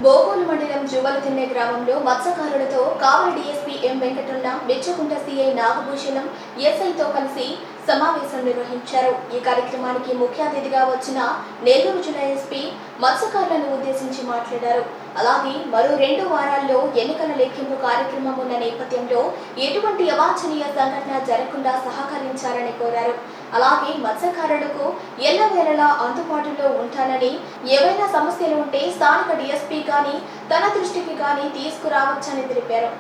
బోగోలు మండలం జువలతిన్నె గ్రామంలో మత్స్యకారులతో Kavali DSP M Venkataramana, Bechchakunta CI Nagabhushanam, ఎస్ఐతో కలిసి సమావేశం నిర్వహించారు. ఈ కార్యక్రమానికి ముఖ్య అతిథిగా వచ్చిన నెల్లూరు జిల్లా ఎస్పీ మత్స్యకారులను ఉద్దేశించి మాట్లాడారు. అలాగే మరో 2 వారాల్లో ఎన్నికల లెక్కింపు కార్యక్రమం ఉన్న నేపథ్యంలో ఎటువంటి అవాంఛనీయ సంఘటన జరగకుండా సహకరించాలని కోరారు. అలాగే మత్స్యకారులకు ఎల్లవేళలా అందుబాటులో ఉంటానని, ఏవైనా సమస్యలు ఉంటే స్థానిక డీఎస్పీ కానీ తన దృష్టికి కానీ తీసుకురావచ్చని తెలిపారు.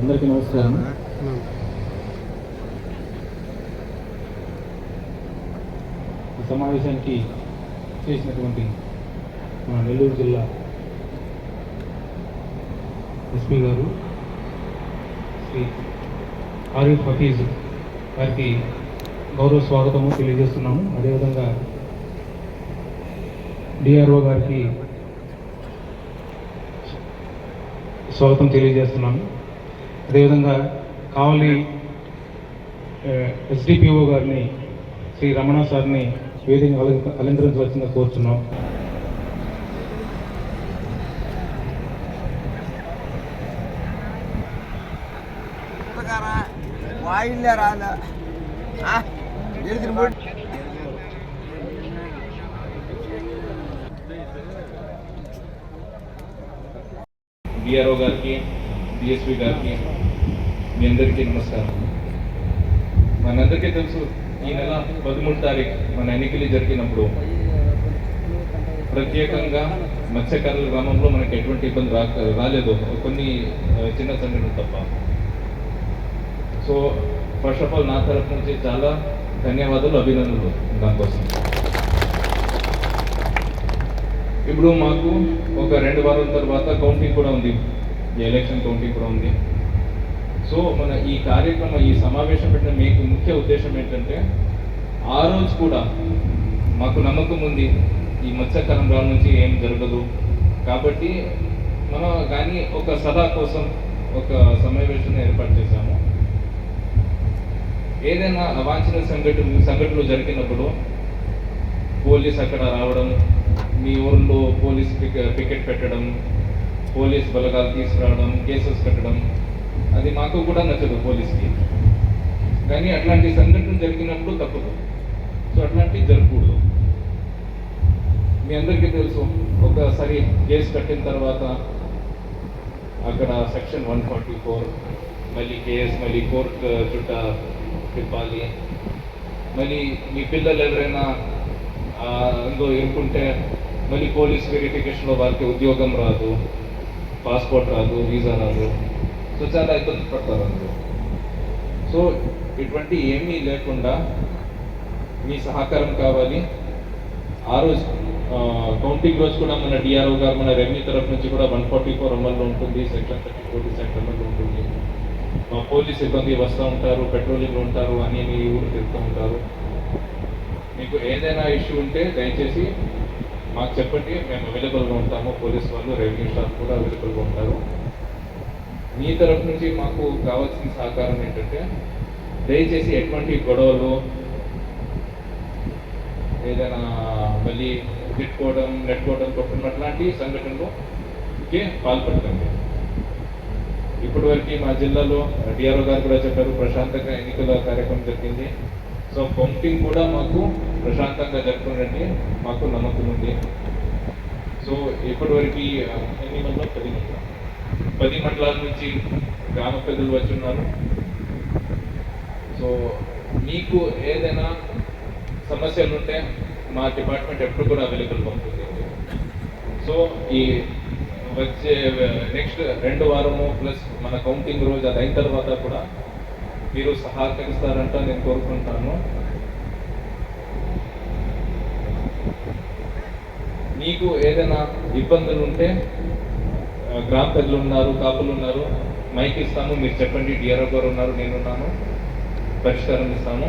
అందరికీ నమస్కారం. ఈ సమావేశానికి చేసినటువంటి మన నెల్లూరు జిల్లా ఎస్పీ గారు శ్రీ ఆరిఫ్ హఫీజ్ గారికి గౌరవ స్వాగతము తెలియజేస్తున్నాము. అదేవిధంగా డిఆర్ఓ గారికి స్వాగతం తెలియజేస్తున్నాము. అదేవిధంగా కావలి ఎస్డిపిఓ గారిని శ్రీ రమణ సార్ని వేదిక అలంకరించవలసిందిగా కోరుతున్నాం. డిఆర్ఓ గారికి, డిఎస్పీ గారికి, మీ అందరికీ నమస్కారం. మనందరికీ తెలుసు, ఈ నెల 13వ తారీఖు మన ఎన్నికలు జరిగినప్పుడు ప్రత్యేకంగా మత్స్యకారుల గ్రామంలో మనకి ఎటువంటి ఇబ్బంది రాలేదు, కొన్ని చిన్న సంఘటనలు తప్ప. సో ఫస్ట్ ఆఫ్ ఆల్ నా తరఫు నుంచి చాలా ధన్యవాదాలు, అభినందనలు దానికోసం. ఇప్పుడు మాకు ఒక 2 వారాల తర్వాత కౌంటింగ్ కూడా ఉంది, ఎలక్షన్ కౌంటింగ్ కూడా ఉంది. సో మన ఈ కార్యక్రమం, ఈ సమావేశం పెట్టిన మీకు ముఖ్య ఉద్దేశం ఏంటంటే, ఆ రోజు కూడా మాకు నమ్మకం ఉంది ఈ మత్స్యకారం రాళ్ళ నుంచి ఏం జరగదు కాబట్టి మనం కానీ ఒక సభ కోసం ఒక సమావేశాన్ని ఏర్పాటు చేశాము. ఏదైనా అవాంఛనీయ సంఘటనలు జరిగినప్పుడు పోలీస్ అక్కడ రావడం, మీ ఊళ్ళో పోలీస్ పికెట్ పెట్టడం, పోలీస్ బలగాలు తీసుకురావడం, కేసెస్ పెట్టడం, అది మాకు కూడా నచ్చదు పోలీస్కి. కానీ అట్లాంటి సంఘటనలు జరిగినప్పుడు తప్పదు. సో అట్లాంటివి జరగకూడదు. మీ అందరికీ తెలుసు, ఒకసారి కేసు కట్టిన తర్వాత అక్కడ సెక్షన్ 144 మళ్ళీ కేసు, మళ్ళీ కోర్టు చుట్ట తిప్పాలి. మళ్ళీ మీ పిల్లలు ఎవరైనా అందులో ఇరుక్కుంటే మళ్ళీ పోలీస్ వెరిఫికేషన్లో వారికి ఉద్యోగం రాదు, పాస్పోర్ట్ రాదు, వీసా రాదు. సో చాలా ఇబ్బంది పడతారు అందులో. సో ఇటువంటి ఏమీ లేకుండా మీ సహకారం కావాలి. ఆ రోజు కౌంటింగ్ రోజు కూడా మన డిఆర్ఓ గారు, మన రెవెన్యూ తరఫు నుంచి కూడా 144 అమల్లో ఉంటుంది, సెక్షన్ 34 అమల్లో ఉంటుంది. మా పోలీస్ సిబ్బంది వస్తూ ఉంటారు, పెట్రోలింగ్లో ఉంటారు, అన్ని మీ ఊరు తిరుగుతూ ఉంటారు. మీకు ఏదైనా ఇష్యూ ఉంటే దయచేసి మాకు చెప్పండి, మేము అవైలబుల్గా ఉంటాము. పోలీస్ వాళ్ళు, రెవెన్యూ స్టాఫ్ కూడా అవైలబుల్గా ఉంటారు. మీ తరఫు నుంచి మాకు కావాల్సిన సహకారం ఏంటంటే, దయచేసి ఎటువంటి గొడవలు, ఏదైనా మళ్ళీ తిట్టుకోవడం, నెట్టుకోవడం, కొట్టడం అట్లాంటి సంఘటనలుకి పాల్పడకండి. ఇప్పటివరకు మా జిల్లాలో డిఆర్ఓ గారు కూడా చెప్పారు, ప్రశాంతంగా ఎన్నికల కార్యక్రమం జరిగింది. సో కౌంటింగ్ కూడా మాకు ప్రశాంతంగా జరుపుకునండి, మాకు నమ్మకం ఉంది. సో ఇప్పటివరకు ఎన్ని మండలం, 10 మండలాల నుంచి గ్రామ పెద్దలు వచ్చి ఉన్నారు. సో మీకు ఏదైనా సమస్యలు ఉంటే మా డిపార్ట్మెంట్ ఎప్పుడు కూడా అవైలబుల్గా ఉంటుంది. సో ఈ వచ్చే నెక్స్ట్ 2 వారము ప్లస్ మన కౌంటింగ్ రోజు అది అయిన తర్వాత కూడా మీరు సహకరిస్తారంట నేను కోరుకుంటాను. మీకు ఏదైనా ఇబ్బందులు ఉంటే గ్రామ పెద్దలు ఉన్నారు, కాపులు ఉన్నారు, మైక్ ఇస్తాము, మీరు చెప్పండి. డిఆర్ఓ గారు ఉన్నారు, నేనున్నాను, పరిష్కారం ఇస్తాము.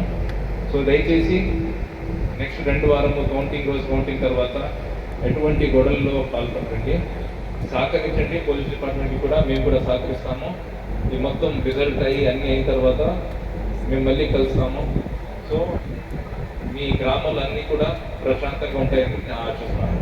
సో దయచేసి నెక్స్ట్ 2 వారము కౌంటింగ్ రోజు, కౌంటింగ్ తర్వాత ఎటువంటి గొడవల్లో పాల్పడండి, సహకరించండి. పోలీస్ డిపార్ట్మెంట్కి కూడా మేము కూడా సహకరిస్తాము. ఇది మొత్తం రిజల్ట్ అయ్యి అన్నీ అయిన తర్వాత మేము మళ్ళీ కలుస్తాము. సో మీ గ్రామాలన్నీ కూడా ప్రశాంతంగా ఉంటాయని నేను ఆశిస్తున్నాను.